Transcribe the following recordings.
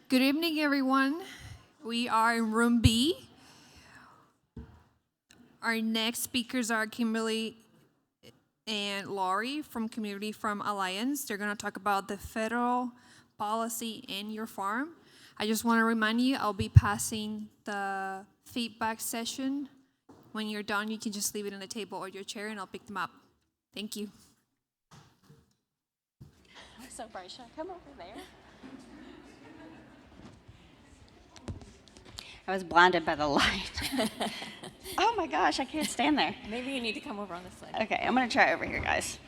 Good evening, everyone. We are in room B. Our next speakers are Kimberly and Laurie from Community Farm Alliance. They're going to talk about the federal policy in your farm. I just want to remind you, I'll be passing the feedback session. When you're done, you can just leave it on the table or your chair, and I'll pick them up. Thank you. So bright, should I come over there? I was blinded by the light. Oh my gosh, I can't stand there. Maybe you need to come over on this side. Okay, I'm gonna try over here, guys.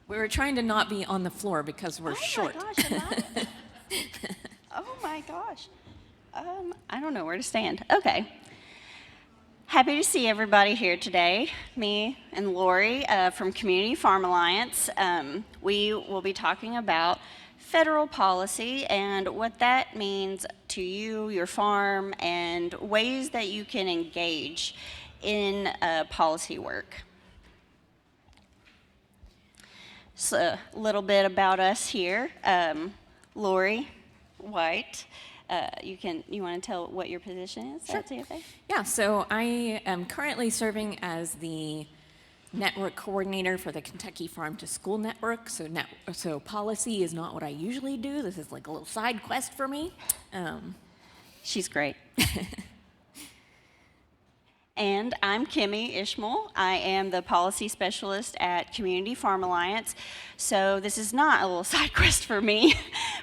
We were trying to not be on the floor because we're short. Oh my gosh, oh my gosh. I don't know where to stand. Okay. Happy to see everybody here today. Me and Lori from Community Farm Alliance. We will be talking about federal policy and what that means to you, your farm, and ways that you can engage in policy work. So a little bit about us here. Lori White, you want to tell what your position is at CFA? Yeah, so I am currently serving as the network coordinator for the Kentucky Farm to School Network. So policy is not what I usually do. This is like a little side quest for me. She's great. And I'm Kimmy Ishmael. I am the policy specialist at Community Farm Alliance. So this is not a little side quest for me,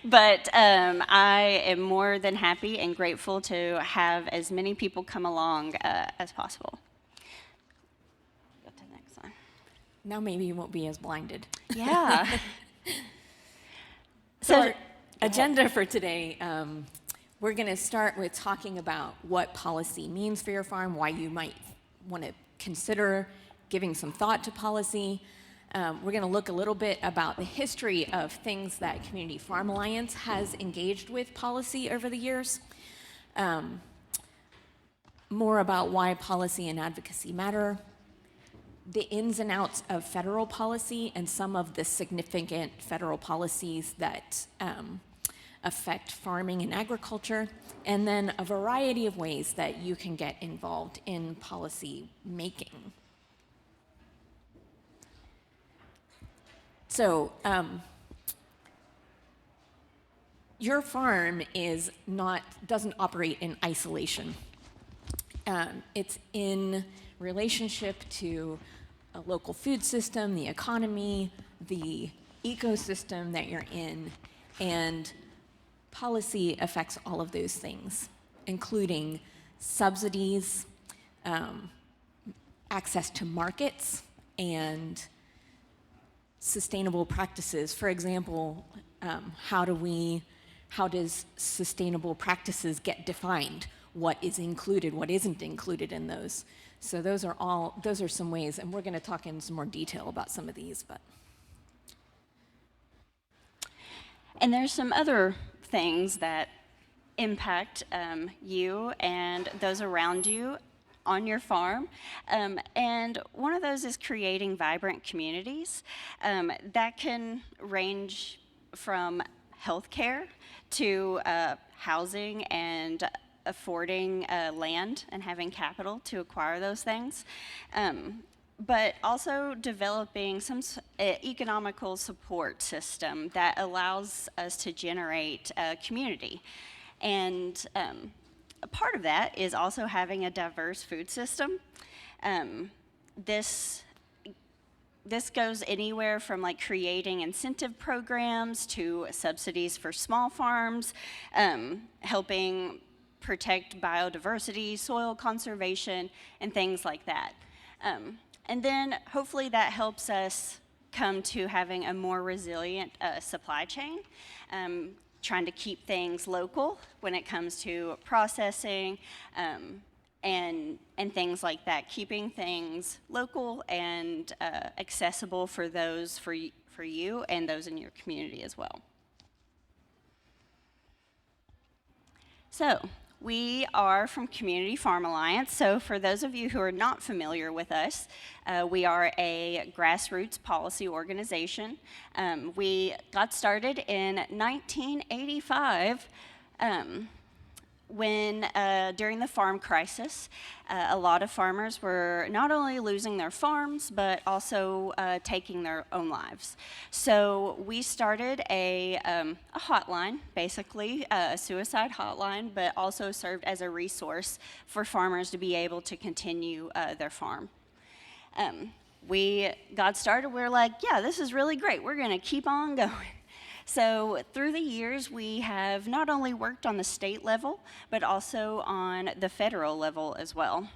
but I am more than happy and grateful to have as many people come along as possible. Go to the next one. Now maybe you won't be as blinded. Yeah. So our agenda for today, we're going to start with talking about what policy means for your farm, why you might want to consider giving some thought to policy. We're going to look a little bit about the history of things that Community Farm Alliance has engaged with policy over the years. More about why policy and advocacy matter, the ins and outs of federal policy and some of the significant federal policies that affect farming and agriculture, and then a variety of ways that you can get involved in policy making. So, your farm doesn't operate in isolation. It's in relationship to a local food system, the economy, the ecosystem that you're in, and policy affects all of those things, including subsidies, access to markets, and sustainable practices. For example, how does sustainable practices get defined? What is included, what isn't included in those? So those are some ways, and we're going to talk in some more detail about some of these. And there's some other things that impact you and those around you on your farm. And one of those is creating vibrant communities. That can range from healthcare to housing and affording land and having capital to acquire those things. But also developing some economical support system that allows us to generate a community. And a part of that is also having a diverse food system. This goes anywhere from like creating incentive programs to subsidies for small farms, helping protect biodiversity, soil conservation, and things like that. And then hopefully that helps us come to having a more resilient supply chain, trying to keep things local when it comes to processing and things like that, keeping things local and accessible for those for you and those in your community as well. So We are from Community Farm Alliance, so for those of you who are not familiar with us, we are a grassroots policy organization. We got started in 1985 when, during the farm crisis, a lot of farmers were not only losing their farms, but also taking their own lives. So we started a hotline, basically, a suicide hotline, but also served as a resource for farmers to be able to continue their farm. We got started, we were like, yeah, this is really great, we're gonna keep on going. So through the years, we have not only worked on the state level, but also on the federal level as well.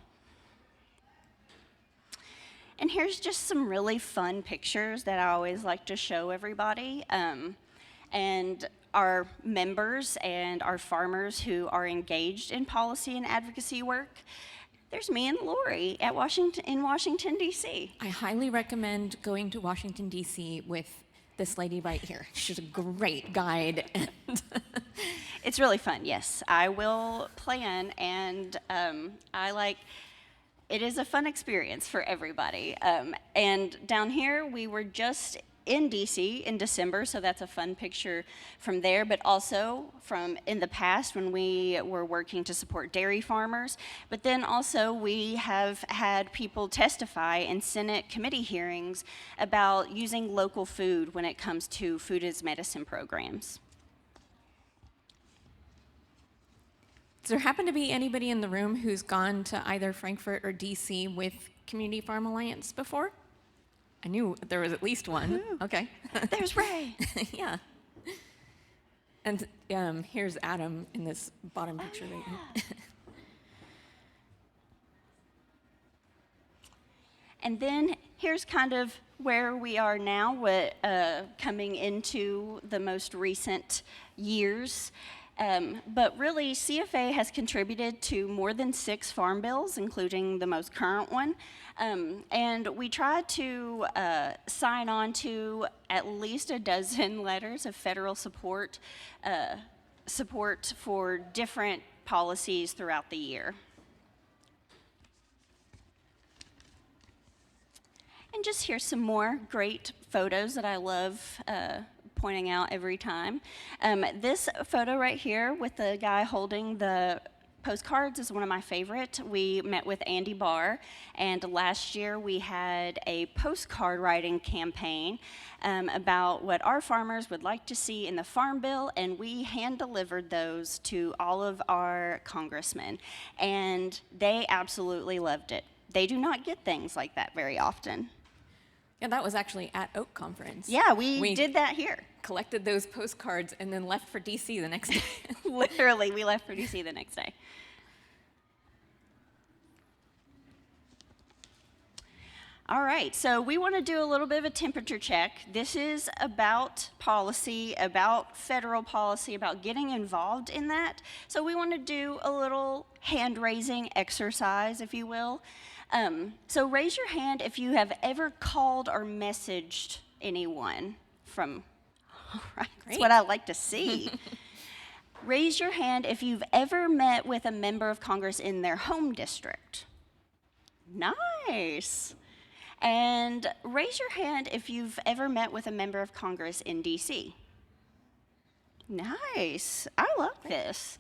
And here's just some really fun pictures that I always like to show everybody. And our members and our farmers who are engaged in policy and advocacy work. There's me and Lori at Washington, D.C. I highly recommend going to Washington, D.C. with this lady right here. She's a great guide. It's really fun, yes. I will plan, and it is a fun experience for everybody. And down here, we were just in DC in December, so that's a fun picture from there, but also from in the past when we were working to support dairy farmers. But then also we have had people testify in Senate committee hearings about using local food when it comes to food as medicine programs. Does there happen to be anybody in the room who's gone to either Frankfurt or DC with Community Farm Alliance before? I knew there was at least one. Ooh. Okay. There's Ray. Yeah. And here's Adam in this bottom picture right here. And then here's kind of where we are now, coming into the most recent years. But really, CFA has contributed to more than 6 farm bills, including the most current one. And we tried to sign on to at least a dozen letters of federal support for different policies throughout the year. And just here's some more great photos that I love pointing out every time. This photo right here with the guy holding the postcards is one of my favorite. We met with Andy Barr, and last year we had a postcard writing campaign about what our farmers would like to see in the Farm Bill, and we hand-delivered those to all of our congressmen, and they absolutely loved it. They do not get things like that very often. Yeah, that was actually at Oak Conference. Yeah, we did that here. Collected those postcards and then left for DC the next day. Literally, we left for DC the next day. All right, so we want to do a little bit of a temperature check. This is about policy, about federal policy, about getting involved in that. So we want to do a little hand-raising exercise, if you will. So raise your hand if you have ever called or messaged anyone from, all right, that's what I like to see. Raise your hand if you've ever met with a member of Congress in their home district. Nice. And raise your hand if you've ever met with a member of Congress in DC. Nice. I love this.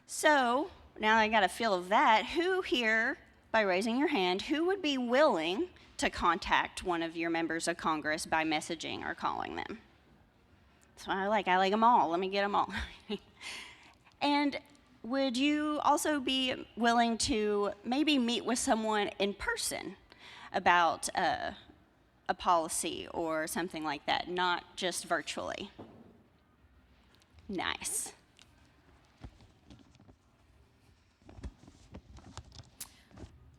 So now I got a feel of that. Who here, by raising your hand, who would be willing to contact one of your members of Congress by messaging or calling them? So I like them all. Let me get them all. And would you also be willing to maybe meet with someone in person about a policy or something like that, not just virtually? Nice.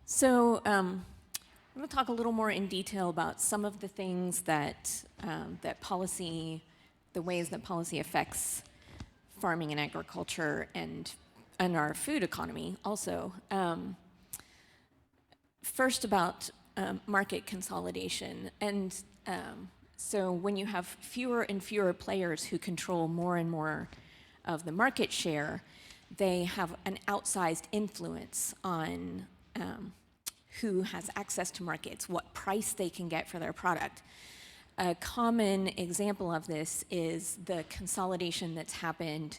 So I'm going to talk a little more in detail about some of the things that the ways that policy affects farming and agriculture and our food economy also. First about market consolidation. And so when you have fewer and fewer players who control more and more of the market share, they have an outsized influence on who has access to markets, what price they can get for their product. A common example of this is the consolidation that's happened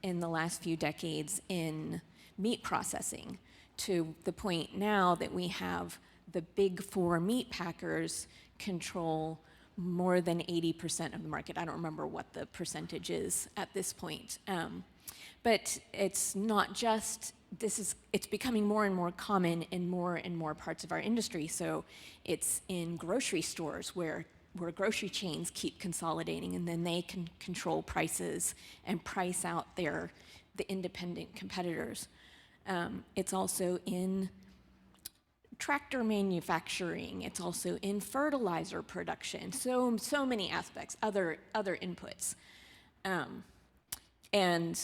in the last few decades in meat processing, to the point now that we have the big four meat packers control more than 80% of the market. I don't remember what the percentage is at this point. But it's not just, it's becoming more and more common in more and more parts of our industry. So it's in grocery stores where grocery chains keep consolidating, and then they can control prices and price out the independent competitors. It's also in tractor manufacturing. It's also in fertilizer production. So many aspects, other inputs. And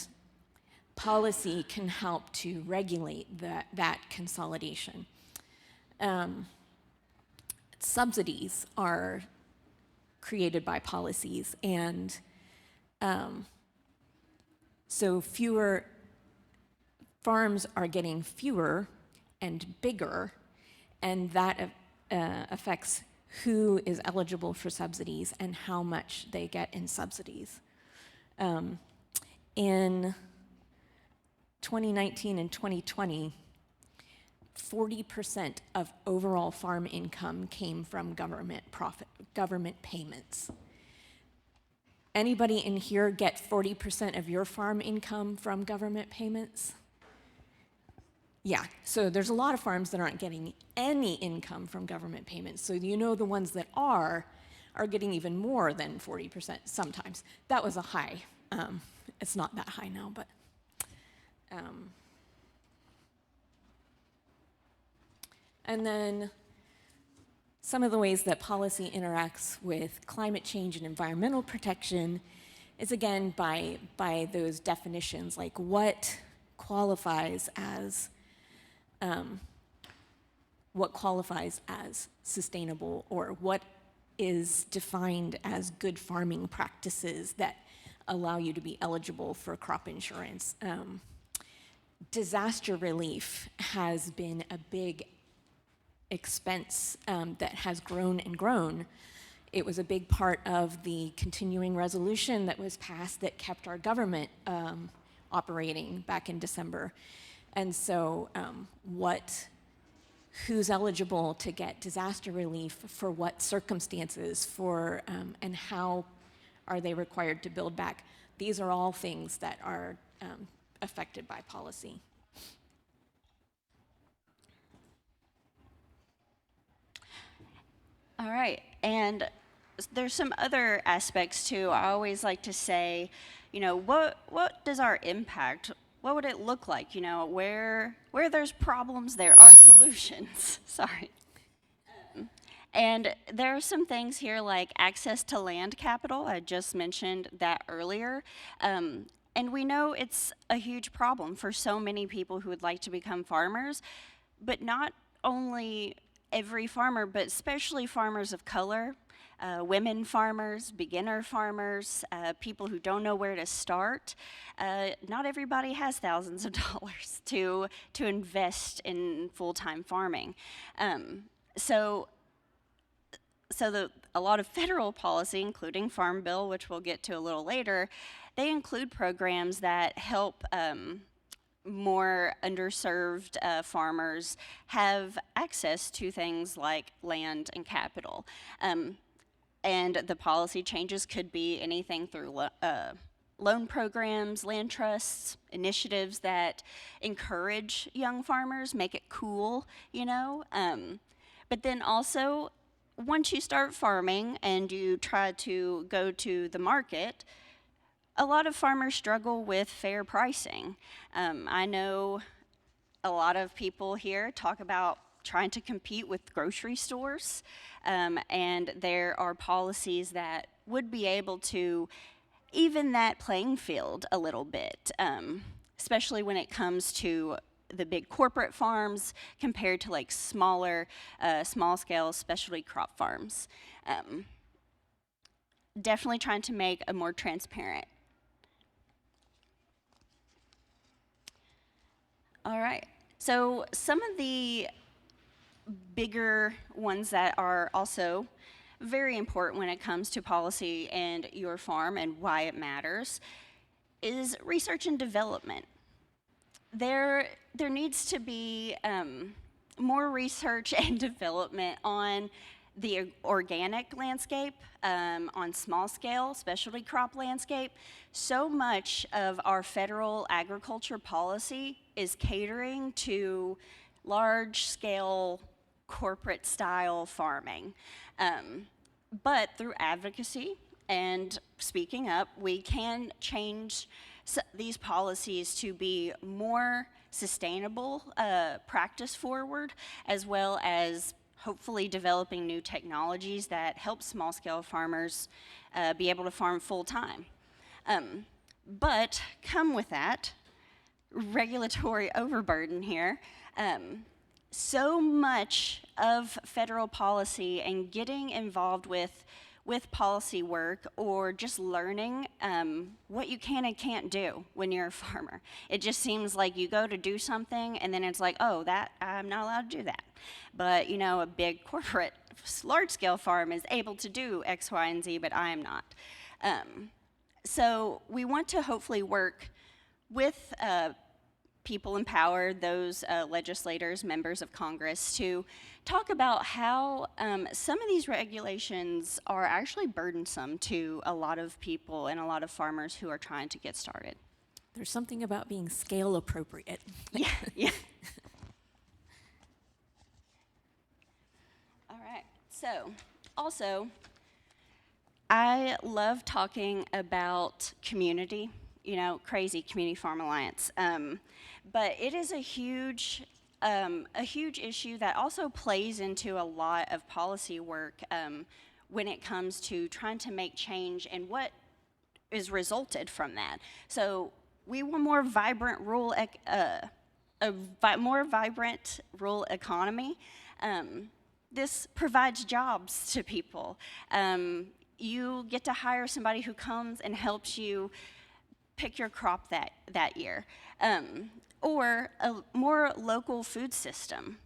policy can help to regulate that consolidation. Subsidies are created by policies, and so fewer farms are getting fewer and bigger, and that affects who is eligible for subsidies and how much they get in subsidies. In 2019 and 2020, 40% of overall farm income came from government payments. Anybody in here get 40% of your farm income from government payments? Yeah, so there's a lot of farms that aren't getting any income from government payments. So the ones that are getting even more than 40% sometimes. That was a high. It's not that high now, but. And then some of the ways that policy interacts with climate change and environmental protection is, again, by those definitions, like what qualifies as sustainable, or what is defined as good farming practices that allow you to be eligible for crop insurance. Disaster relief has been a big expense that has grown and grown. It was a big part of the continuing resolution that was passed that kept our government operating back in December. And so who's eligible to get disaster relief, for what circumstances, and how are they required to build back? These are all things that are affected by policy. All right, and there's some other aspects too. I always like to say, what does our impact, what would it look like? Where there's problems, there are solutions. Sorry. And there are some things here like access to land capital. I just mentioned that earlier. And we know it's a huge problem for so many people who would like to become farmers, but not only every farmer, but especially farmers of color, women farmers, beginner farmers, people who don't know where to start. Not everybody has thousands of dollars to invest in full-time farming. So a lot of federal policy, including Farm Bill, which we'll get to a little later, they include programs that help more underserved farmers have access to things like land and capital. And the policy changes could be anything through loan programs, land trusts, initiatives that encourage young farmers, make it cool, But then also, once you start farming and you try to go to the market, a lot of farmers struggle with fair pricing. I know a lot of people here talk about trying to compete with grocery stores, and there are policies that would be able to even that playing field a little bit, especially when it comes to the big corporate farms compared to like smaller, small-scale specialty crop farms. Definitely trying to make a more transparent. So some of the bigger ones that are also very important when it comes to policy and your farm and why it matters is research and development. There needs to be more research and development on the organic landscape, on small scale specialty crop landscape. So much of our federal agriculture policy is catering to large scale corporate style farming. But through advocacy and speaking up, we can change these policies to be more sustainable, practice forward, as well as hopefully developing new technologies that help small scale farmers be able to farm full time. But come with that, regulatory overburden here. So much of federal policy and getting involved with policy work or just learning what you can and can't do when you're a farmer. It just seems like you go to do something and then it's like, oh, that I'm not allowed to do that. But you know, a big corporate, large-scale farm is able to do X, Y, and Z, but I am not. So we want to hopefully work with people in power, those legislators, members of Congress, to talk about how some of these regulations are actually burdensome to a lot of people and a lot of farmers who are trying to get started. There's something about being scale appropriate. Yeah, yeah. All right, so also, I love talking about community, you know, crazy Community Farm Alliance. But it is a huge issue that also plays into a lot of policy work when it comes to trying to make change and what is resulted from that. So we want more vibrant rural, more vibrant rural economy. This provides jobs to people. You get to hire somebody who comes and helps you pick your crop that year. Or a more local food system.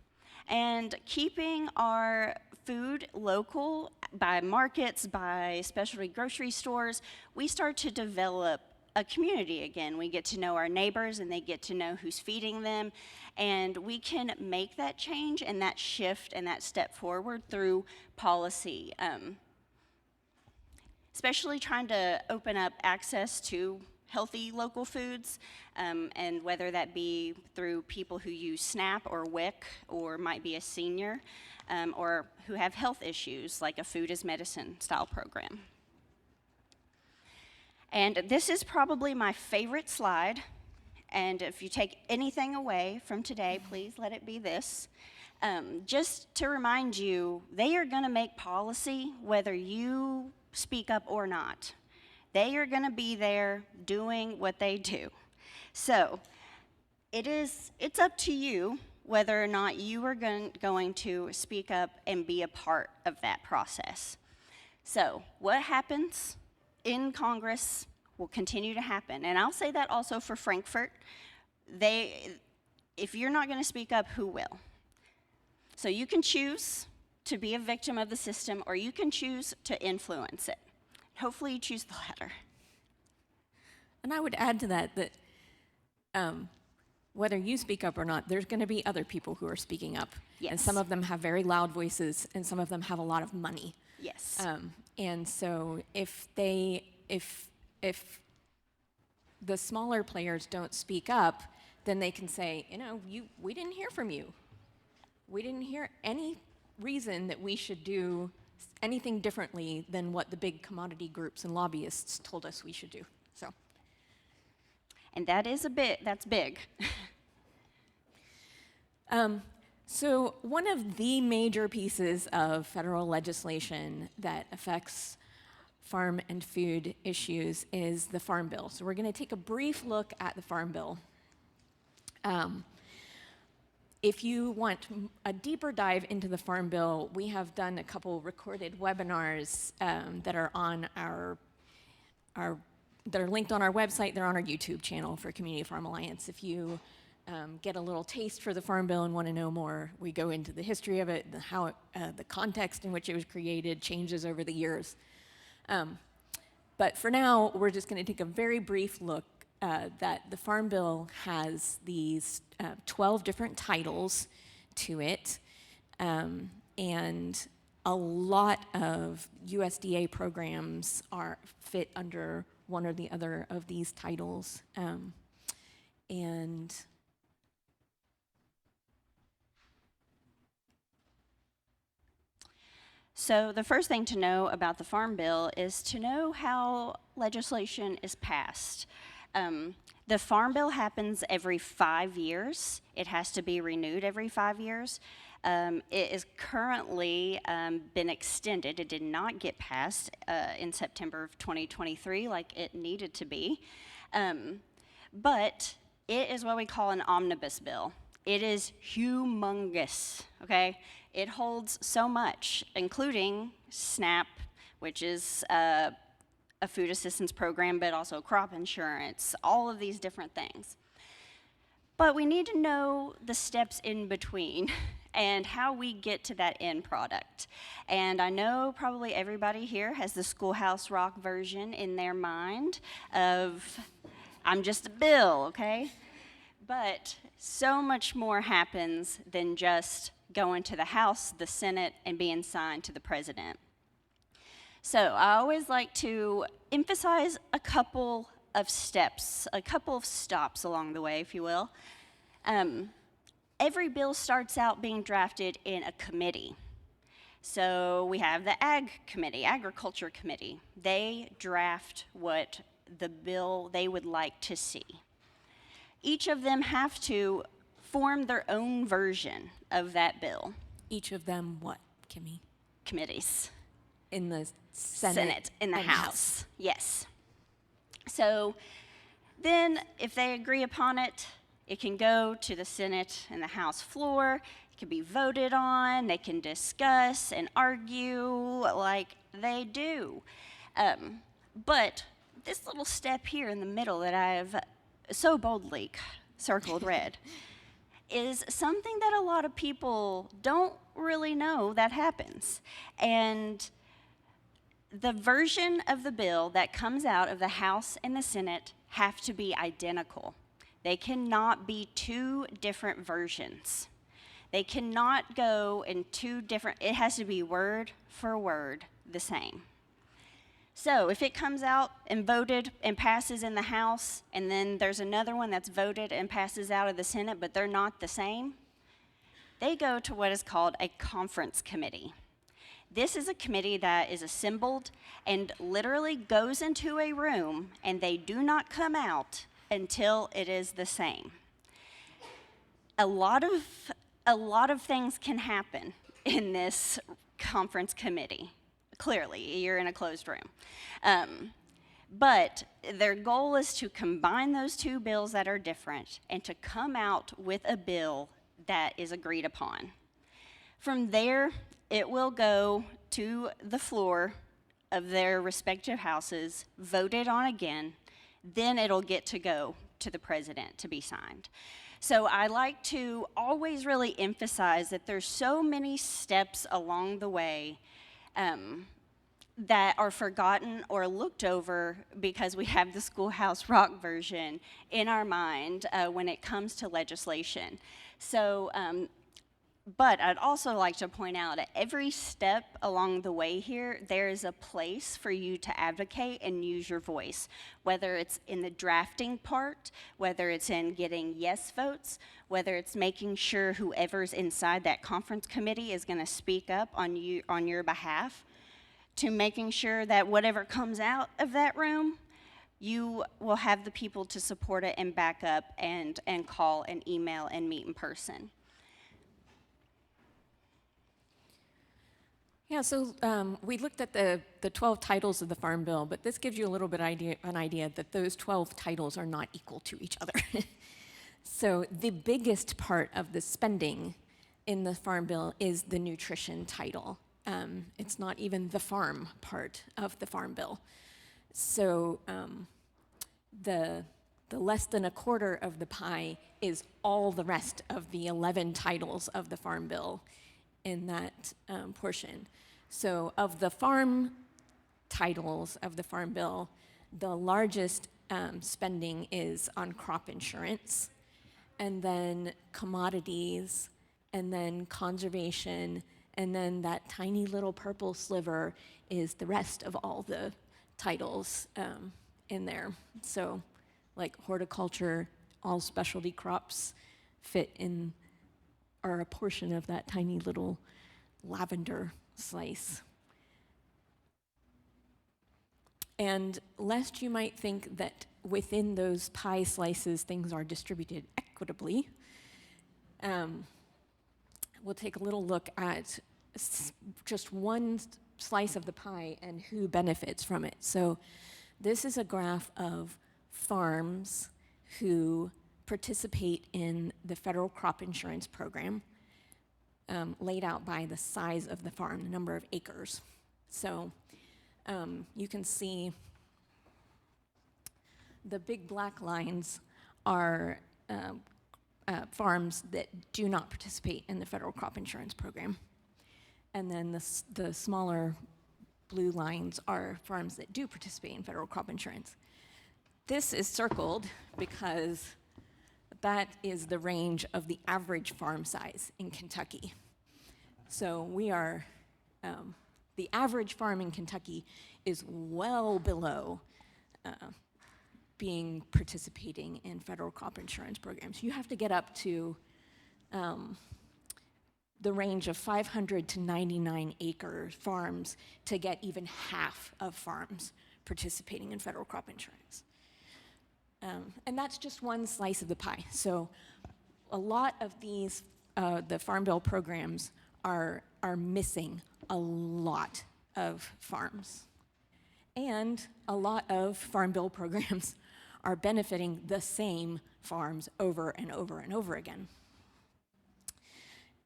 And keeping our food local by markets, by specialty grocery stores, we start to develop a community again. We get to know our neighbors and they get to know who's feeding them. And we can make that change and that shift and that step forward through policy. Especially trying to open up access to healthy local foods, and whether that be through people who use SNAP or WIC, or might be a senior, or who have health issues, like a food as medicine style program. And this is probably my favorite slide, and if you take anything away from today, please let it be this. Just to remind you, they are gonna make policy whether you speak up or not. They are going to be there doing what they do. So it's up to you whether or not you are going to speak up and be a part of that process. So what happens in Congress will continue to happen. And I'll say that also for Frankfurt. If you're not going to speak up, who will? So you can choose to be a victim of the system, or you can choose to influence it. Hopefully you choose the latter. And I would add to that whether you speak up or not, there's going to be other people who are speaking up. Yes. And some of them have very loud voices, and some of them have a lot of money. Yes. And so if the smaller players don't speak up, then they can say, you know, we didn't hear from you. We didn't hear any reason that we should do anything differently than what the big commodity groups and lobbyists told us we should do. So, and that's big. So one of the major pieces of federal legislation that affects farm and food issues is the Farm Bill. So we're going to take a brief look at the Farm Bill. If you want a deeper dive into the Farm Bill, we have done a couple recorded webinars that are on that are linked on our website. They're on our YouTube channel for Community Farm Alliance. If you get a little taste for the Farm Bill and want to know more, we go into the history of it, how the context in which it was created changes over the years. But for now, we're just going to take a very brief look that the Farm Bill has these 12 different titles to it, and a lot of USDA programs fit under one or the other of these titles. And So the first thing to know about the Farm Bill is to know how legislation is passed. The Farm Bill happens every 5 years. It has to be renewed every 5 years. It is currently been extended. It did not get passed in September of 2023 like it needed to be. But it is what we call an omnibus bill. It is humongous, okay? It holds so much, including SNAP, which is a food assistance program, but also crop insurance, all of these different things. But we need to know the steps in between and how we get to that end product. And I know probably everybody here has the Schoolhouse Rock version in their mind of, I'm just a bill, okay? But so much more happens than just going to the House, the Senate, and being signed to the president. So I always like to emphasize a couple of steps, a couple of stops along the way, if you will. Every bill starts out being drafted in a committee. So we have the Agriculture Committee. They draft what the bill they would like to see. Each of them have to form their own version of that bill. each of them what, Kimmy? Committees. In the Senate In the and House. Yes. So then, if they agree upon it, it can go to the Senate and the House floor. It can be voted on. They can discuss and argue like they do. But this little step here in the middle that I have so boldly circled red is something that a lot of people don't really know that happens. And the version of the bill that comes out of the House and the Senate have to be identical. They cannot be two different versions. They cannot go in two different, it has to be word for word the same. So if it comes out and voted and passes in the House, and then there's another one that's voted and passes out of the Senate, but they're not the same, they go to what is called a conference committee. This is a committee that is assembled and literally goes into a room, and they do not come out until it is the same. A lot of things can happen in this conference committee. Clearly, you're in a closed room. But their goal is to combine those two bills that are different and to come out with a bill that is agreed upon. From there, it will go to the floor of their respective houses, voted on again, then it'll get to go to the president to be signed. So I like to always really emphasize that there's so many steps along the way that are forgotten or looked over because we have the Schoolhouse Rock version in our mind when it comes to legislation. So, but I'd also like to point out at every step along the way here, there is a place for you to advocate and use your voice, whether it's in the drafting part, whether it's in getting yes votes, whether it's making sure whoever's inside that conference committee is going to speak up on your behalf, to making sure that whatever comes out of that room, you will have the people to support it and back up and call and email and meet in person. Yeah, so we looked at the 12 titles of the Farm Bill, but this gives you a little bit an idea that those 12 titles are not equal to each other. So the biggest part of the spending in the Farm Bill is the nutrition title. It's not even the farm part of the Farm Bill. So the The less than a quarter of the pie is all the rest of the 11 titles of the Farm Bill in that portion. So of the farm titles of the Farm Bill, the largest spending is on crop insurance, and then commodities, and then conservation, and then that tiny little purple sliver is the rest of all the titles in there. So like horticulture, all specialty crops fit in, are a portion of that tiny little lavender slice. And lest you might think that within those pie slices things are distributed equitably, we'll take a little look at just one slice of the pie and who benefits from it. So this is a graph of farms who participate in the federal crop insurance program, laid out by the size of the farm, the number of acres. So you can see the big black lines are farms that do not participate in the federal crop insurance program. And then the smaller blue lines are farms that do participate in federal crop insurance. This is circled because that is the range of the average farm size in Kentucky. So we are, the average farm in Kentucky is well below participating in federal crop insurance programs. You have to get up to the range of 500 to 99 acre farms to get even half of farms participating in federal crop insurance. And that's just one slice of the pie. So a lot of these, the Farm Bill programs are missing a lot of farms. And a lot of Farm Bill programs are benefiting the same farms over and over and over again.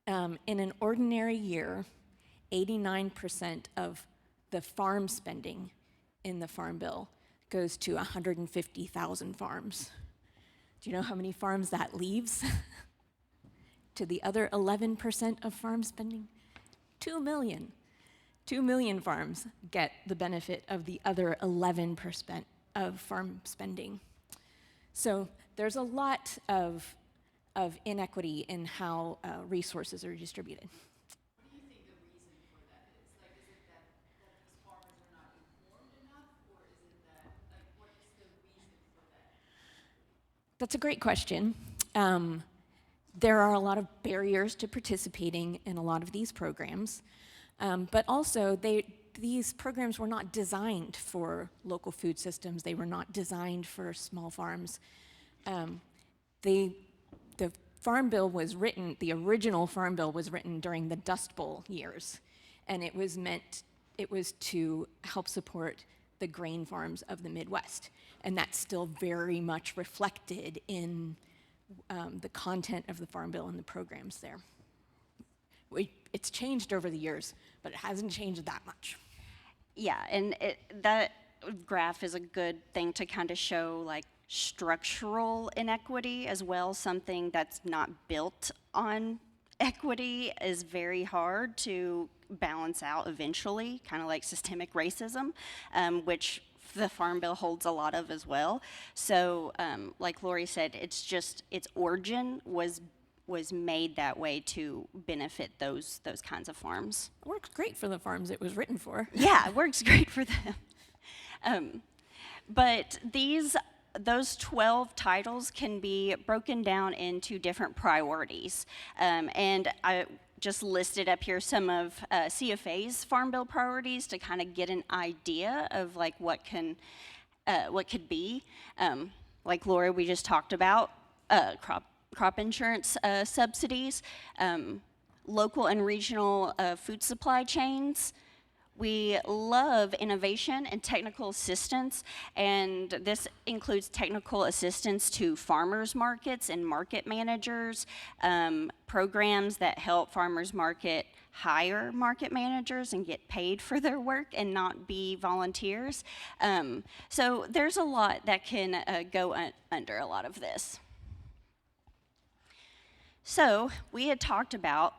In an ordinary year, 89% of the farm spending in the Farm Bill goes to 150,000 farms. Do you know how many farms that leaves? To the other 11% of farm spending? 2 million. 2 million farms get the benefit of the other 11% of farm spending. So there's a lot of inequity in how resources are distributed. What do you think the reason for that is? Like, is it that these farmers are not informed enough, or is it that, like, what is the reason for that? That's a great question. There are a lot of barriers to participating in a lot of these programs, but also these programs were not designed for local food systems. They were not designed for small farms. The Farm Bill was written, the original Farm Bill was written during the Dust Bowl years, and it was to help support the grain farms of the Midwest, and that's still very much reflected in the content of the Farm Bill and the programs there. It's changed over the years, but it hasn't changed that much. Yeah, and that graph is a good thing to kind of show like structural inequity as well. Something that's not built on equity is very hard to balance out eventually, kind of like systemic racism, which the Farm Bill holds a lot of as well. So like Lori said, its origin was made that way to benefit those kinds of farms. It works great for the farms it was written for. Yeah, it works great for them. But those 12 titles can be broken down into different priorities. And I just listed up here some of CFA's Farm Bill priorities to kind of get an idea of like what could be. Like Laura, we just talked about crop insurance subsidies, local and regional food supply chains, We love innovation and technical assistance, and this includes technical assistance to farmers markets and market managers, programs that help farmers market hire market managers and get paid for their work and not be volunteers. So there's a lot that can go under a lot of this. So we had talked about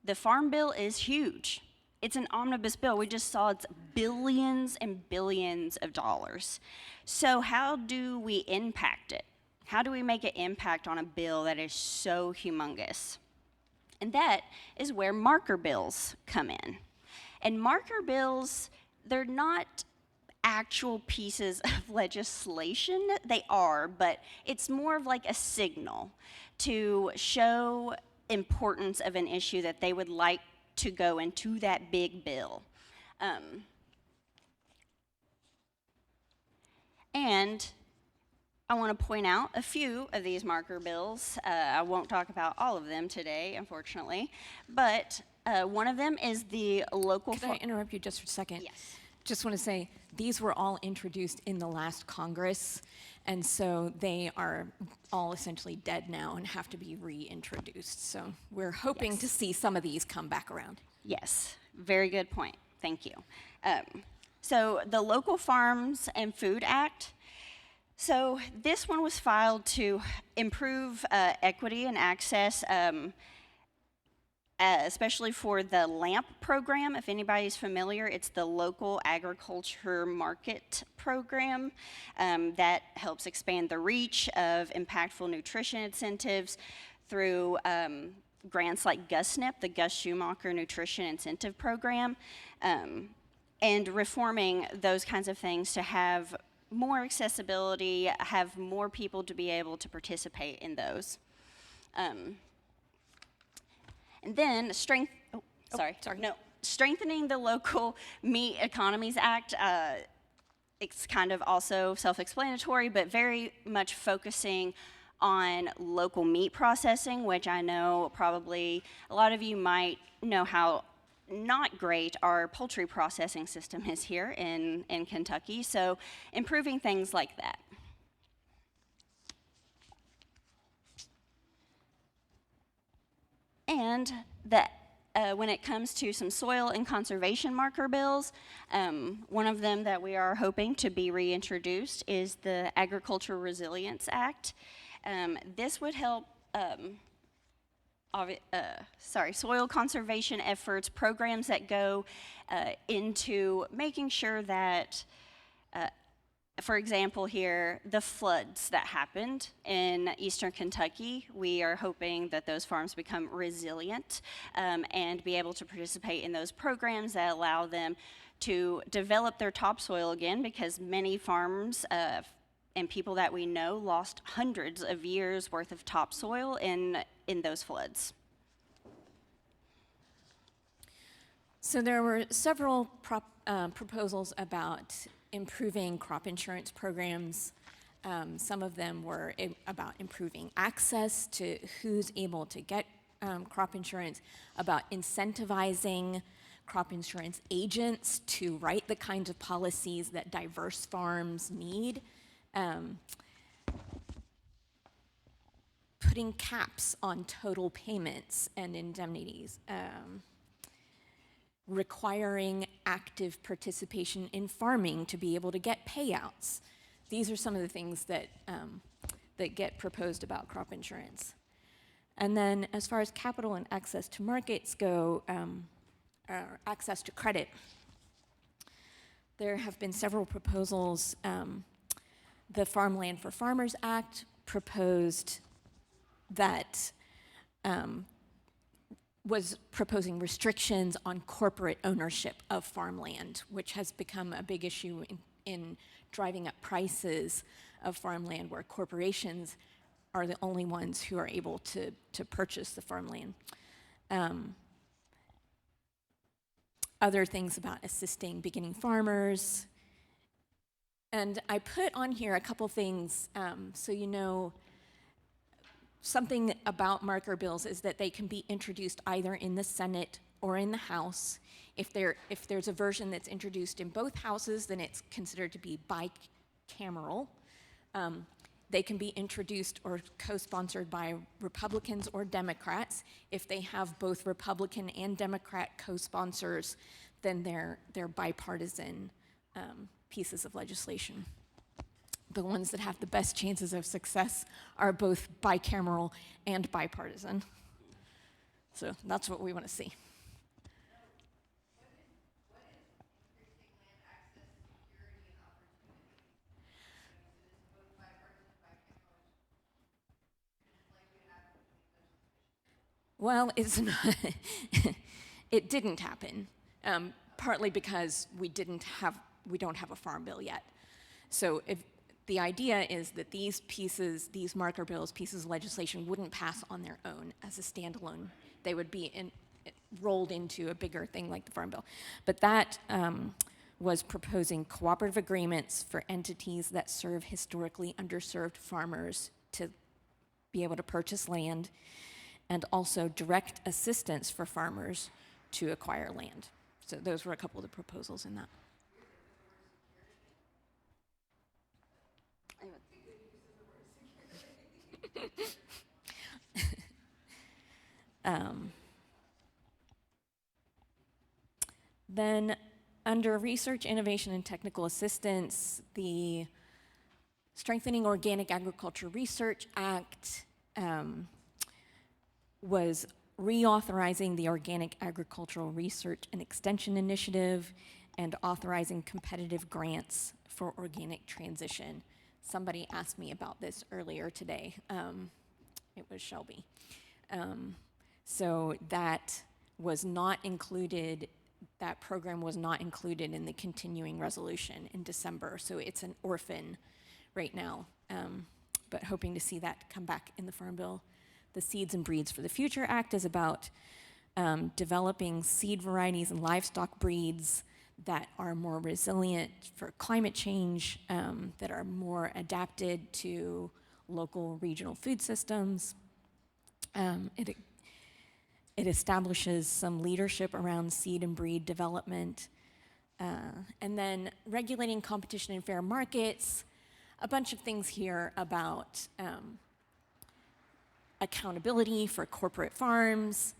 the Farm Bill is huge. It's an omnibus bill. We just saw it's billions and billions of dollars. So how do we impact it? How do we make an impact on a bill that is so humongous? And that is where marker bills come in. And marker bills, they're not actual pieces of legislation. They are, but it's more of like a signal to show importance of an issue that they would like to go into that big bill. And I want to point out a few of these marker bills. I won't talk about all of them today, unfortunately, but one of them is the local. Could I interrupt you just for a second? Yes. Just want to say, these were all introduced in the last Congress, and so they are all essentially dead now and have to be reintroduced. So we're hoping Yes. to see some of these come back around. Yes, very good point. Thank you. So the Local Farms and Food Act. So this one was filed to improve equity and access, especially for the LAMP program. If anybody's familiar, it's the Local Agriculture Market Program that helps expand the reach of impactful nutrition incentives through grants like GUSNIP, the Gus Schumacher Nutrition Incentive Program, and reforming those kinds of things to have more accessibility, have more people to be able to participate in those. And then strengthening the Local Meat Economies Act. It's kind of also self-explanatory, but very much focusing on local meat processing, which I know probably a lot of you might know how not great our poultry processing system is here in Kentucky. So improving things like that. And when it comes to some soil and conservation marker bills, one of them that we are hoping to be reintroduced is the Agricultural Resilience Act. This would help soil conservation efforts, programs that go into making sure that, for example here, the floods that happened in eastern Kentucky, we are hoping that those farms become resilient and be able to participate in those programs that allow them to develop their topsoil again, because many farms and people that we know lost hundreds of years worth of topsoil in those floods. So there were several proposals about improving crop insurance programs. Some of them were about improving access to who's able to get crop insurance, about incentivizing crop insurance agents to write the kinds of policies that diverse farms need, putting caps on total payments and indemnities, requiring active participation in farming to be able to get payouts. These are some of the things that, that get proposed about crop insurance. And then as far as capital and access to markets go, access to credit, there have been several proposals. The Farmland for Farmers Act proposed that was proposing restrictions on corporate ownership of farmland, which has become a big issue in driving up prices of farmland, where corporations are the only ones who are able to purchase the farmland. Other things about assisting beginning farmers. And I put on here a couple things so you know. Something about marker bills is that they can be introduced either in the Senate or in the House. If there's a version that's introduced in both houses, then it's considered to be bicameral. They can be introduced or co-sponsored by Republicans or Democrats. If they have both Republican and Democrat co-sponsors, then they're bipartisan pieces of legislation. The ones that have the best chances of success are both bicameral and bipartisan. So that's what we want to see. Well, it's not. It didn't happen, partly because we don't have a farm bill yet. So if the idea is that these marker bills, pieces of legislation, wouldn't pass on their own as a standalone. They would be rolled into a bigger thing like the farm bill. But that was proposing cooperative agreements for entities that serve historically underserved farmers to be able to purchase land, and also direct assistance for farmers to acquire land. So those were a couple of the proposals in that. Then under Research, Innovation, and Technical Assistance, the Strengthening Organic Agriculture Research Act was reauthorizing the Organic Agricultural Research and Extension Initiative and authorizing competitive grants for organic transition. Somebody asked me about this earlier today. It was Shelby. So that was not included, that program was not included in the continuing resolution in December. So it's an orphan right now, but hoping to see that come back in the Farm Bill. The Seeds and Breeds for the Future Act is about developing seed varieties and livestock breeds that are more resilient for climate change, that are more adapted to local regional food systems. It establishes some leadership around seed and breed development. And then regulating competition in fair markets, a bunch of things here about accountability for corporate farms,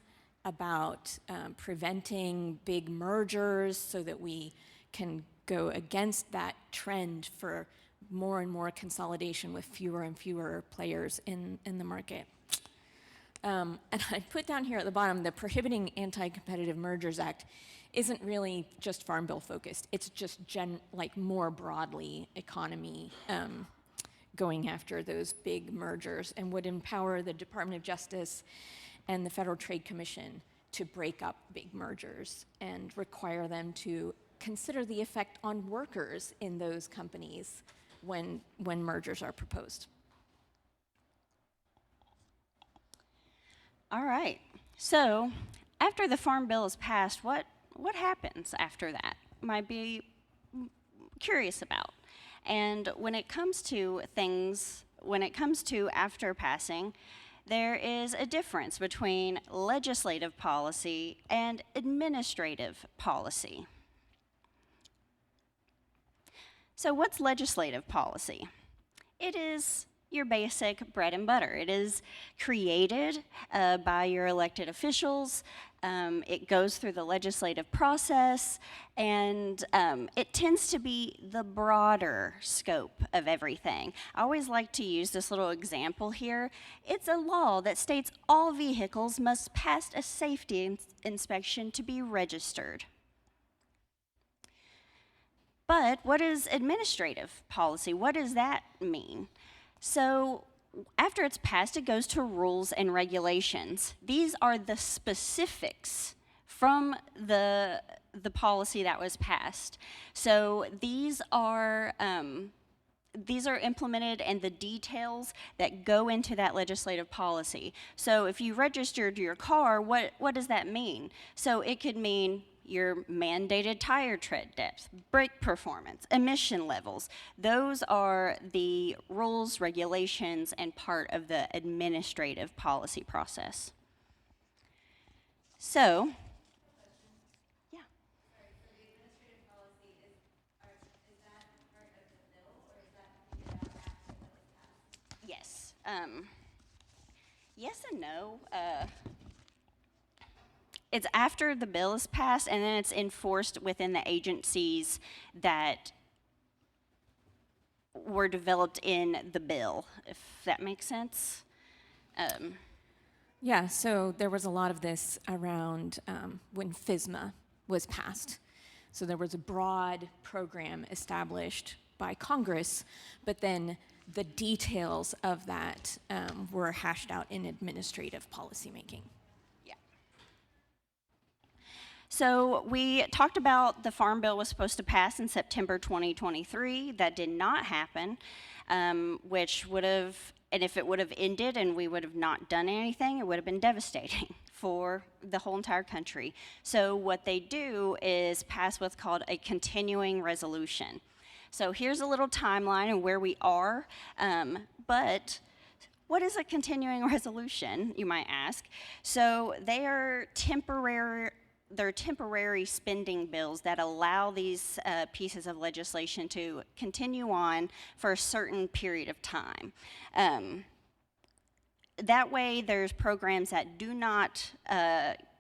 about preventing big mergers so that we can go against that trend for more and more consolidation with fewer and fewer players in the market. And I put down here at the bottom, the Prohibiting Anti-Competitive Mergers Act isn't really just Farm Bill focused. It's just more broadly economy going after those big mergers, and would empower the Department of Justice and the Federal Trade Commission to break up big mergers and require them to consider the effect on workers in those companies when mergers are proposed. All right. So after the Farm Bill is passed, what happens after that? Might be curious about. And when it comes to after passing, there is a difference between legislative policy and administrative policy. So what's legislative policy? It is your basic bread and butter. It is created by your elected officials. It goes through the legislative process, and it tends to be the broader scope of everything. I always like to use this little example here. It's a law that states all vehicles must pass a safety inspection to be registered. But what is administrative policy? What does that mean? So after it's passed, it goes to rules and regulations. These are the specifics from the policy that was passed. So these are implemented, and the details that go into that legislative policy. So if you registered your car, what does that mean? So it could mean your mandated tire tread depth, brake performance, emission levels. Those are the rules, regulations, and part of the administrative policy process. So Yes and no. It's after the bill is passed, and then it's enforced within the agencies that were developed in the bill, if that makes sense. Yeah, so there was a lot of this around when FSMA was passed. So there was a broad program established by Congress, but then the details of that were hashed out in administrative policymaking. Yeah. So we talked about the Farm Bill was supposed to pass in September 2023. That did not happen, which would have, and if it would have ended and we would have not done anything, it would have been devastating for the whole entire country. So what they do is pass what's called a continuing resolution. So here's a little timeline of where we are, but what is a continuing resolution, you might ask? So they are they're temporary spending bills that allow these pieces of legislation to continue on for a certain period of time. That way, there's programs that do not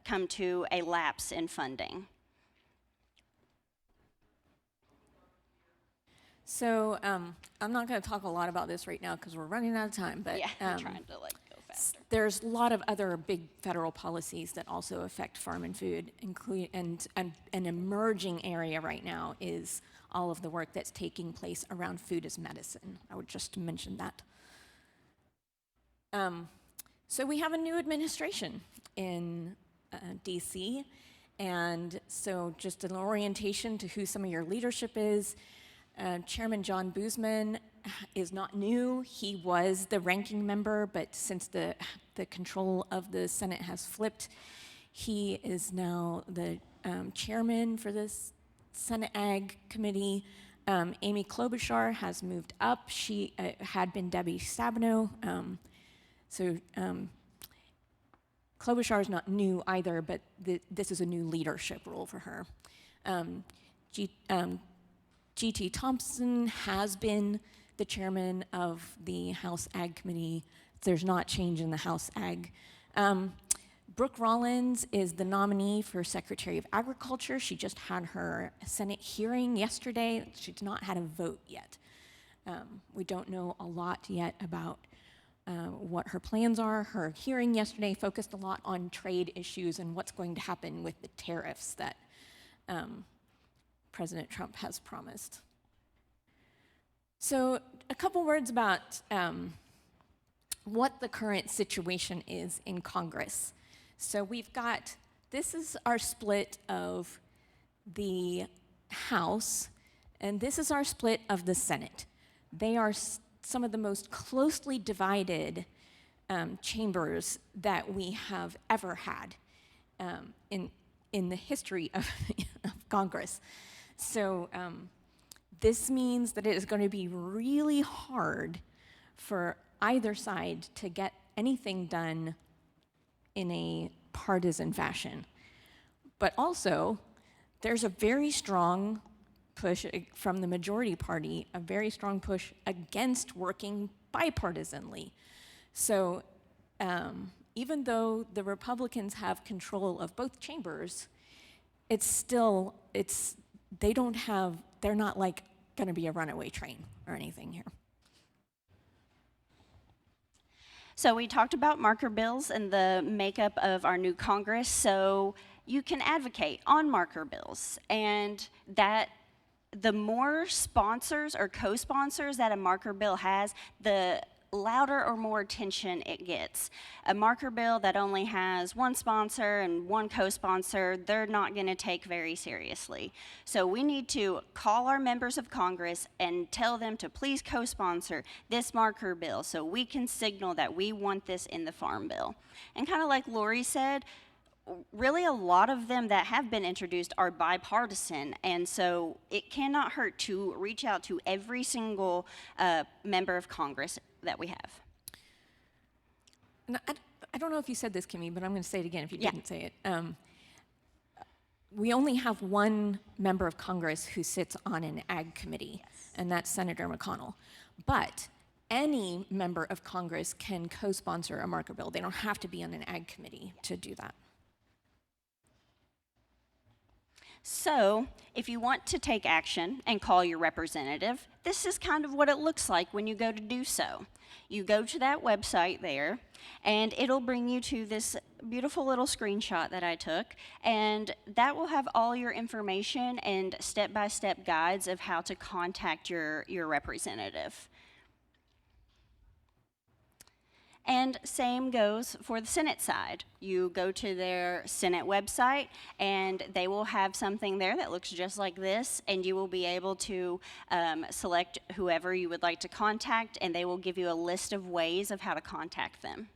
come to a lapse in funding. So I'm not going to talk a lot about this right now because we're running out of time, but Yeah, I'm trying to go faster. there's a lot of other big federal policies that also affect farm and food, and an emerging area right now is all of the work that's taking place around food as medicine. I would just mention that. So we have a new administration in D.C., and so just an orientation to who some of your leadership is. Chairman John Boozman is not new. He was the ranking member, but since the control of the Senate has flipped, he is now the chairman for this Senate Ag Committee. Amy Klobuchar has moved up. She had been Debbie Stabenow. Klobuchar is not new either, but this is a new leadership role for her. G.T. Thompson has been the chairman of the House Ag Committee. There's not change in the House Ag. Brooke Rollins is the nominee for Secretary of Agriculture. She just had her Senate hearing yesterday. She's not had a vote yet. We don't know a lot yet about what her plans are. Her hearing yesterday focused a lot on trade issues and what's going to happen with the tariffs that President Trump has promised. So a couple words about what the current situation is in Congress. So we've got, this is our split of the House, and this is our split of the Senate. They are some of the most closely divided chambers that we have ever had in the history of Congress. So this means that it is going to be really hard for either side to get anything done in a partisan fashion. But also, there's a very strong push from the majority party, a very strong push against working bipartisanly. So even though the Republicans have control of both chambers, they're not like going to be a runaway train or anything here. So we talked about marker bills and the makeup of our new Congress. So you can advocate on marker bills, and that the more sponsors or co-sponsors that a marker bill has, the louder or more attention it gets. A marker bill that only has one sponsor and one co-sponsor, they're not going to take very seriously. So we need to call our members of Congress and tell them to please co-sponsor this marker bill so we can signal that we want this in the Farm Bill. And kind of like Lori said, really a lot of them that have been introduced are bipartisan, and so it cannot hurt to reach out to every single member of Congress that we have. And I don't know if you said this, Kimmy, but I'm going to say it again if you didn't say it. We only have one member of Congress who sits on an Ag Committee, and that's Senator McConnell. But any member of Congress can co-sponsor a marker bill. They don't have to be on an ag committee to do that. So, if you want to take action and call your representative, this is kind of what it looks like when you go to do so. You go to that website there, and it'll bring you to this beautiful little screenshot that I took, and that will have all your information and step-by-step guides of how to contact your representative. And same goes for the Senate side. You go to their Senate website, and they will have something there that looks just like this, and you will be able to select whoever you would like to contact, and they will give you a list of ways of how to contact them.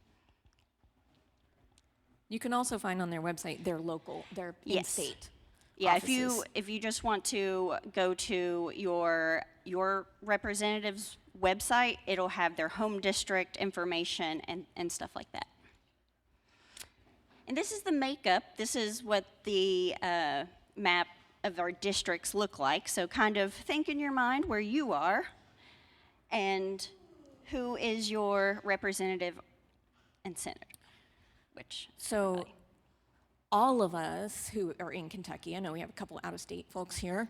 You can also find on their website their local, their Yes. in-state Yeah, offices. if you just want to go to your representative's website, it'll have their home district information and stuff like that. And this is the makeup. This is what the map of our districts look like. So kind of think in your mind where you are and who is your representative and senator. So all of us who are in Kentucky, I know we have a couple out-of-state folks here,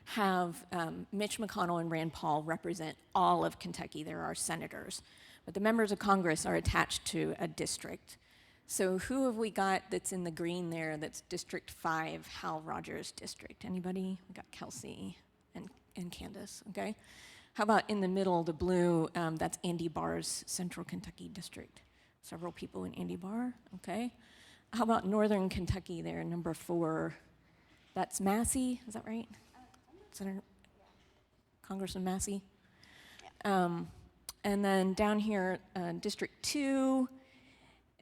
have Mitch McConnell and Rand Paul represent all of Kentucky. They're our senators. But the members of Congress are attached to a district. So who have we got that's in the green there that's District 5, Hal Rogers District? Anybody? We got Kelsey and Candace, okay? How about in the middle, the blue, that's Andy Barr's Central Kentucky District. Several people in Andy Barr, okay? How about Northern Kentucky there, number 4? That's Massey, is that right? Senator, Congressman Massey. And then down here, District 2,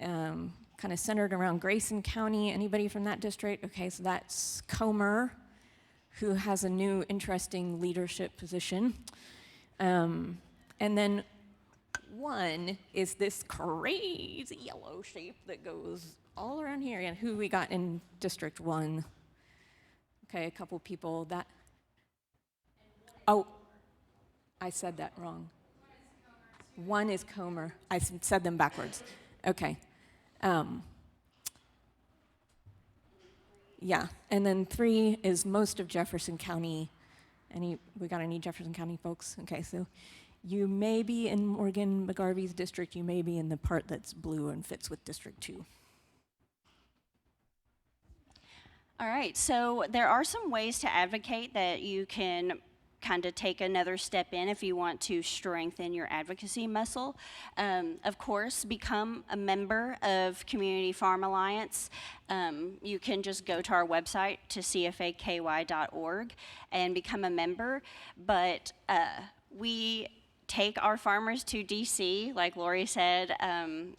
kind of centered around Grayson County. Anybody from that district? Okay, so that's Comer, who has a new interesting leadership position. And then 1 is this crazy yellow shape that goes all around here. And who we got in District 1? Okay, a couple people that. Oh, I said that wrong. 1 is Comer. I said them backwards. Okay. Yeah, and then 3 is most of Jefferson County. We got any Jefferson County folks? Okay, so you may be in Morgan McGarvey's district. You may be in the part that's blue and fits with District 2. All right, so there are some ways to advocate that you can kind of take another step in if you want to strengthen your advocacy muscle. Of course, become a member of Community Farm Alliance. You can just go to our website to cfaky.org and become a member, but we take our farmers to D.C. Like Lori said,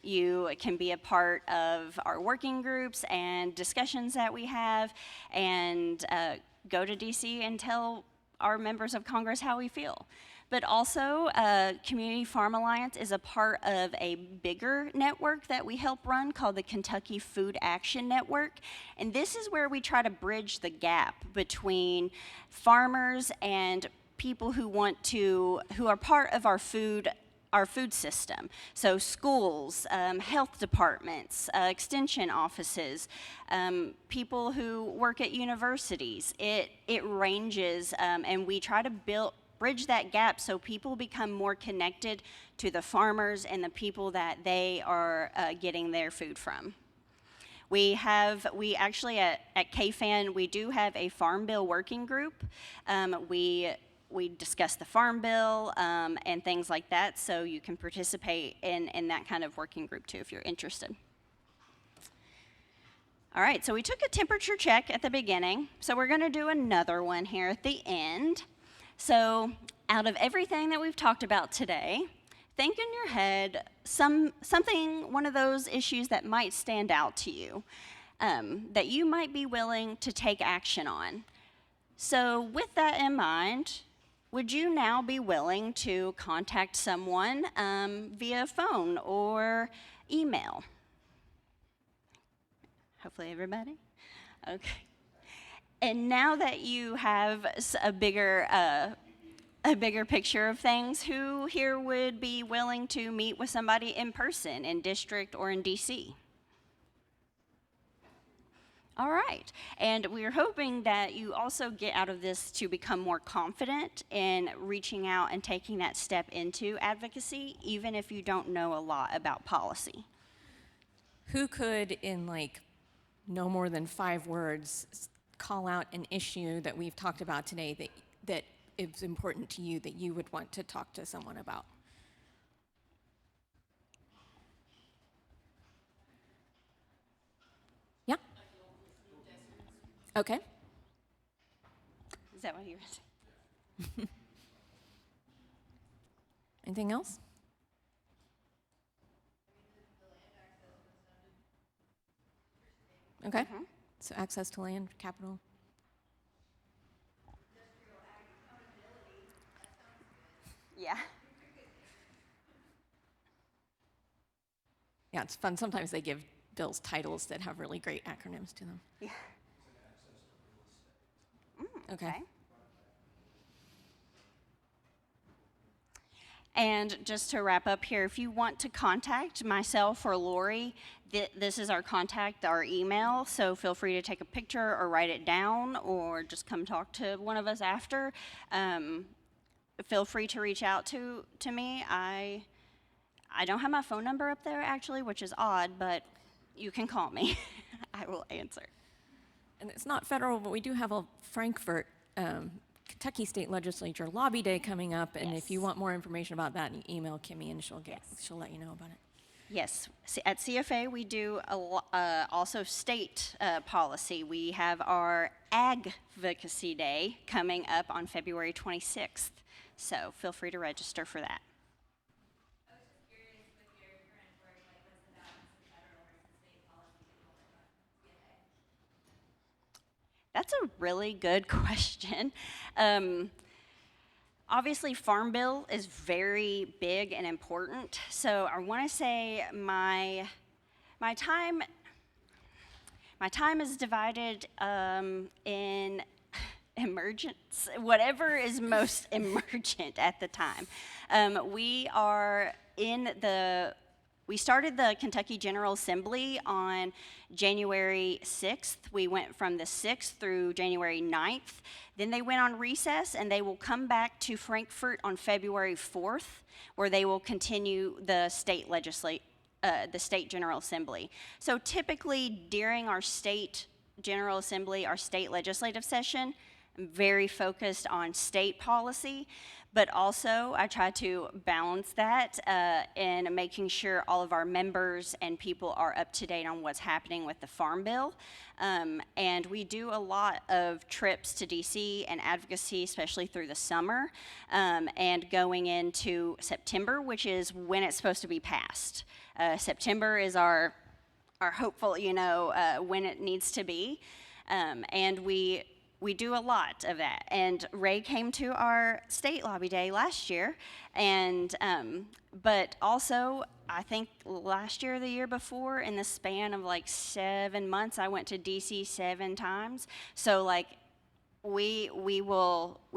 you can be a part of our working groups and discussions that we have, and go to D.C. and tell our members of Congress how we feel. But also, Community Farm Alliance is a part of a bigger network that we help run called the Kentucky Food Action Network. And this is where we try to bridge the gap between farmers and people who are part of our food system. So schools, health departments, extension offices, people who work at universities. It ranges, and we try to bridge that gap so people become more connected to the farmers and the people that they are getting their food from. We actually at KFAN, we do have a Farm Bill working group. We discuss the Farm Bill and things like that, so you can participate in that kind of working group too if you're interested. All right, so we took a temperature check at the beginning, so we're gonna do another one here at the end. So out of everything that we've talked about today, think in your head one of those issues that might stand out to you, that you might be willing to take action on. So with that in mind, would you now be willing to contact someone via phone or email? Hopefully everybody? Okay. And now that you have a bigger a bigger picture of things, who here would be willing to meet with somebody in person in district or in DC? All right, and we're hoping that you also get out of this to become more confident in reaching out and taking that step into advocacy, even if you don't know a lot about policy. Who could, in like no more than 5 words, call out an issue that we've talked about today that is important to you that you would want to talk to someone about? Yeah? Okay. Is that what you were saying? Anything else? Okay. So access to land, capital. Yeah. Yeah, it's fun. Sometimes they give bills titles that have really great acronyms to them. Yeah. Okay. And just to wrap up here, if you want to contact myself or Lori, this is our contact, our email, so feel free to take a picture or write it down or just come talk to one of us after. Feel free to reach out to me. I don't have my phone number up there actually, which is odd, but you can call me. I will answer. And it's not federal, but we do have a Frankfurt, Kentucky State Legislature Lobby Day coming up, and if you want more information about that, you email Kimmy and she'll let you know about it. Yes, at CFA we do also state policy. We have our Advocacy Day coming up on February 26th, so feel free to register for that. I was just curious with your current work, like what's the balance of federal versus state policy that you work on CFA? That's a really good question. Obviously, Farm Bill is very big and important. So I want to say my time is divided in emergence, whatever is most emergent at the time. We started the Kentucky General Assembly on January 6th. We went from the 6th through January 9th. Then they went on recess, and they will come back to Frankfurt on February 4th, where they will continue the state General Assembly. So typically during our state General Assembly, our state legislative session, I'm very focused on state policy, but also I try to balance that in making sure all of our members and people are up to date on what's happening with the Farm Bill. And we do a lot of trips to DC and advocacy, especially through the summer, and going into September, which is when it's supposed to be passed. September is our hopeful, when it needs to be. And we do a lot of that. And Ray came to our state lobby day last year, and but also I think last year or the year before, in the span of like 7 months, I went to DC 7 times. So like we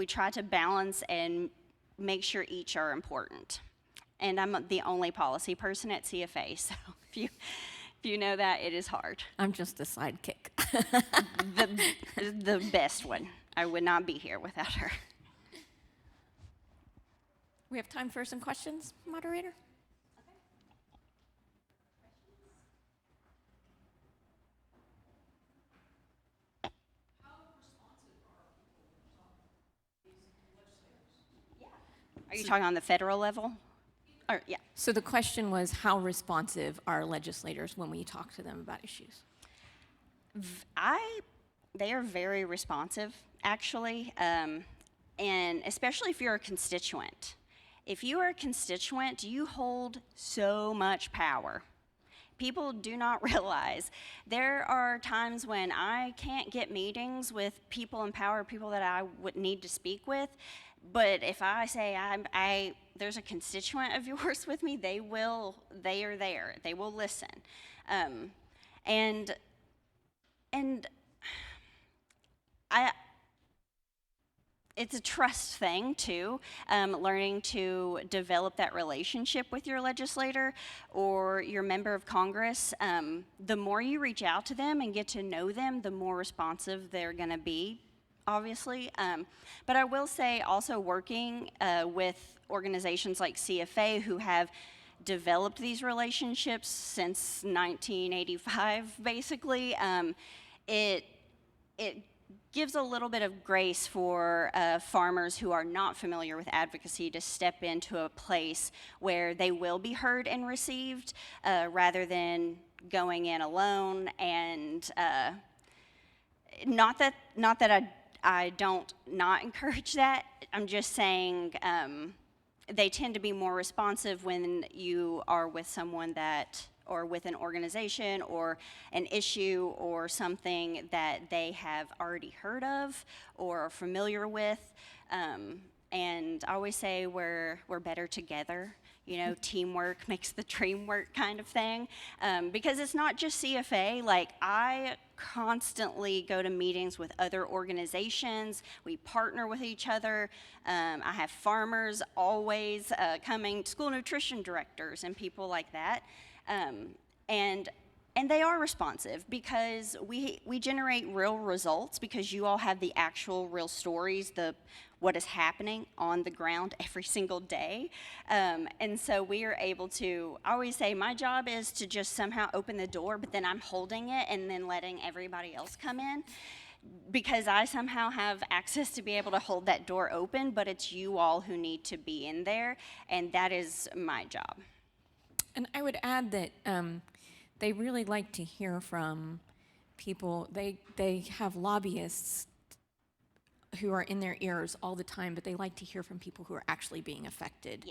try to balance and make sure each are important. And I'm the only policy person at CFA, so if you know that, it is hard. I'm just a sidekick. The best one. I would not be here without her. We have time for some questions, moderator? Are you talking on the federal level? Or, yeah. So the question was, how responsive are legislators when we talk to them about issues? They are very responsive, actually, and especially if you're a constituent. If you are a constituent, you hold so much power. People do not realize there are times when I can't get meetings with people in power, people that I would need to speak with. But if I say there's a constituent of yours with me, they are there. They will listen. And it's a trust thing too, learning to develop that relationship with your legislator or your member of Congress. The more you reach out to them and get to know them, the more responsive they're going to be, obviously. But I will say also working with organizations like CFA who have developed these relationships since 1985, basically, it gives a little bit of grace for farmers who are not familiar with advocacy to step into a place where they will be heard and received rather than going in alone. And not that I don't not encourage that. I'm just saying they tend to be more responsive when you are with someone that, or with an organization or an issue or something that they have already heard of or are familiar with. And I always say we're better together. You know, teamwork makes the dream work kind of thing. Because it's not just CFA. Like, I constantly go to meetings with other organizations. We partner with each other. I have farmers always coming, school nutrition directors and people like that. And they are responsive because we generate real results because you all have the actual real stories, what is happening on the ground every single day. And so we are able to, I always say my job is to just somehow open the door, but then I'm holding it and then letting everybody else come in because I somehow have access to be able to hold that door open, but it's you all who need to be in there, and that is my job. And I would add that they really like to hear from people. They have lobbyists who are in their ears all the time, but they like to hear from people who are actually being affected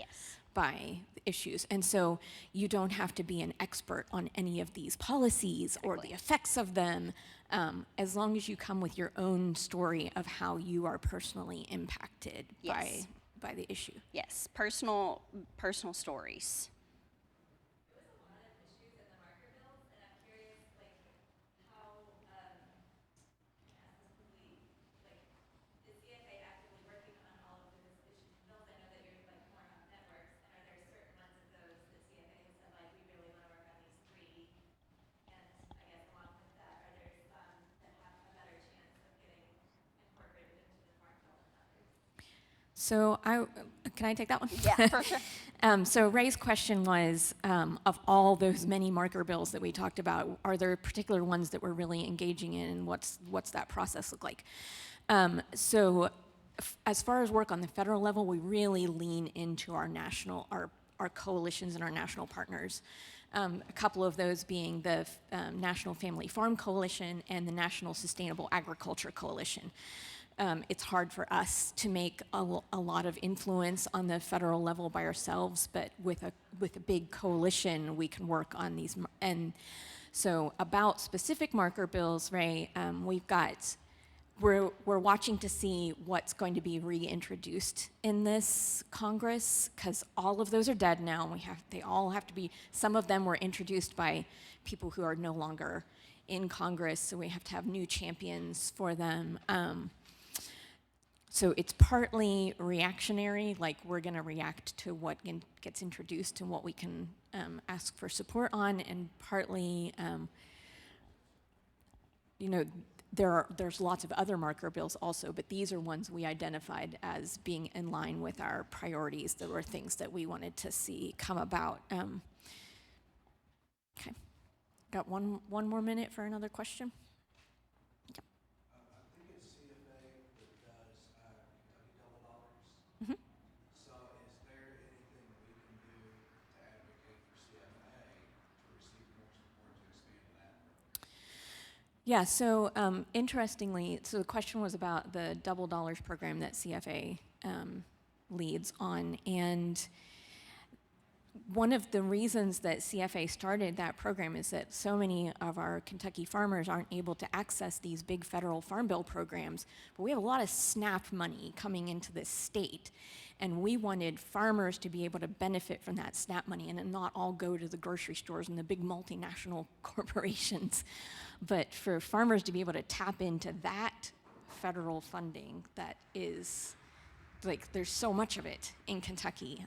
by the issues. And so you don't have to be an expert on any of these policies or the effects of them, as long as you come with your own story of how you are personally impacted by the issue. Yes, personal stories. So can I take that one? Yeah, for sure. So Ray's question was, of all those many marker bills that we talked about, are there particular ones that we're really engaging in, and what's that process look like? As far as work on the federal level, we really lean into our coalitions and our national partners. A couple of those being the National Family Farm Coalition and the National Sustainable Agriculture Coalition. It's hard for us to make a lot of influence on the federal level by ourselves, but with a big coalition, we can work on these. And so about specific marker bills, Ray, we're watching to see what's going to be reintroduced in this Congress, because all of those are dead now. They all have to be. Some of them were introduced by people who are no longer in Congress, so we have to have new champions for them. So it's partly reactionary, like we're going to react to what gets introduced and what we can ask for support on, and partly, there's lots of other marker bills also, but these are ones we identified as being in line with our priorities. There were things that we wanted to see come about. Okay, got one more minute for another question. Yeah, so interestingly, so the question was about the double dollars program that CFA leads on, and one of the reasons that CFA started that program is that so many of our Kentucky farmers aren't able to access these big federal farm bill programs, but we have a lot of SNAP money coming into this state, and we wanted farmers to be able to benefit from that SNAP money and not all go to the grocery stores and the big multinational corporations, but for farmers to be able to tap into that federal funding that is, like, there's so much of it in Kentucky.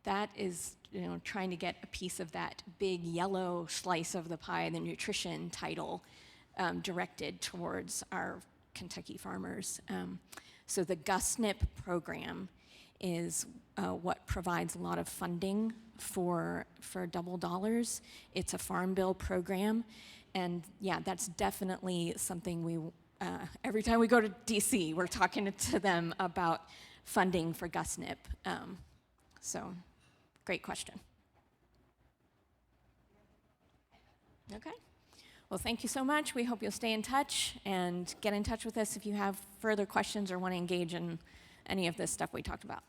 That is, trying to get a piece of that big yellow slice of the pie, the nutrition title, directed towards our Kentucky farmers. So the GUSNIP program is what provides a lot of funding for double dollars. It's a farm bill program, and yeah, that's definitely something we, every time we go to DC, we're talking to them about funding for GUSNIP. So, great question. Okay. Well, thank you so much. We hope you'll stay in touch and get in touch with us if you have further questions or want to engage in any of this stuff we talked about.